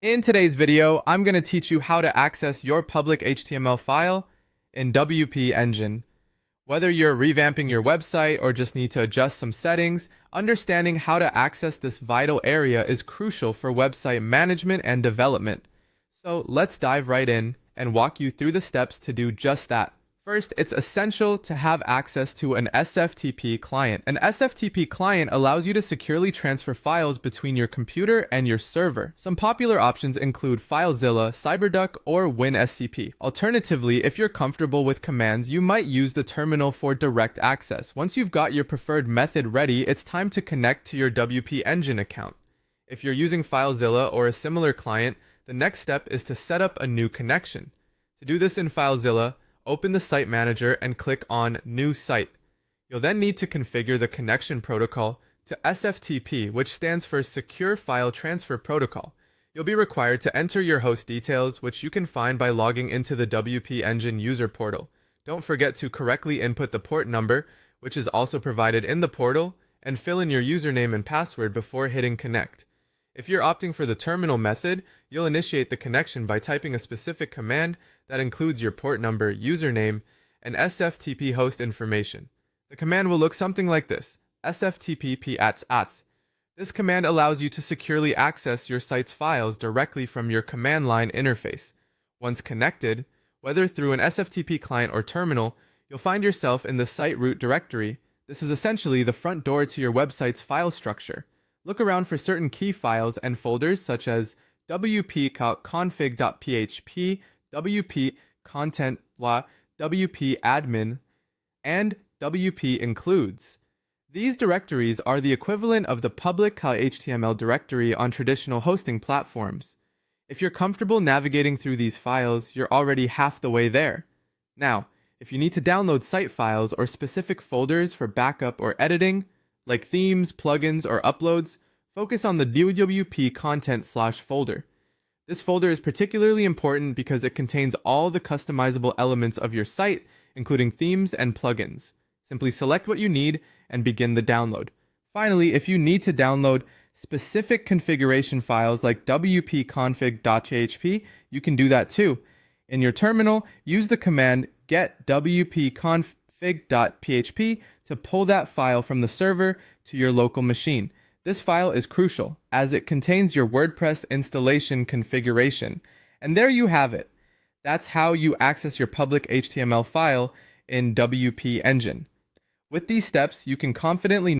In today's video, I'm going to teach you how to access your public HTML file in WP Engine. Whether you're revamping your website or just need to adjust some settings, understanding how to access this vital area is crucial for website management and development. So let's dive right in and walk you through the steps to do just that. First, it's essential to have access to an SFTP client. An SFTP client allows you to securely transfer files between your computer and your server. Some popular options include FileZilla, CyberDuck, or WinSCP. Alternatively, if you're comfortable with commands, you might use the terminal for direct access. Once you've got your preferred method ready, it's time to connect to your WP Engine account. If you're using FileZilla or a similar client, the next step is to set up a new connection. To do this in FileZilla, open the Site Manager and click on New Site. You'll then need to configure the connection protocol to SFTP, which stands for Secure File Transfer Protocol. You'll be required to enter your host details, which you can find by logging into the WP Engine user portal. Don't forget to correctly input the port number, which is also provided in the portal, and fill in your username and password before hitting connect. If you're opting for the terminal method, you'll initiate the connection by typing a specific command that includes your port number, username, and SFTP host information. The command will look something like this: sftp_. This command allows you to securely access your site's files directly from your command line interface. Once connected, whether through an SFTP client or terminal, you'll find yourself in the site root directory. This is essentially the front door to your website's file structure. Look around for certain key files and folders such as wp-config.php, wp-content, wp-admin, and wp-includes. These directories are the equivalent of the public HTML directory on traditional hosting platforms. If you're comfortable navigating through these files, you're already half the way there. Now, if you need to download site files or specific folders for backup or editing, like themes, plugins, or uploads, focus on the WP content/folder. This folder is particularly important because it contains all the customizable elements of your site, including themes and plugins. Simply select what you need and begin the download. Finally, if you need to download specific configuration files like wp-config.php, you can do that too. In your terminal, use the command get wp-config.php to pull that file from the server to your local machine. This file is crucial as it contains your WordPress installation configuration. And there you have it. That's how you access your public HTML file in WP Engine. With these steps, you can confidently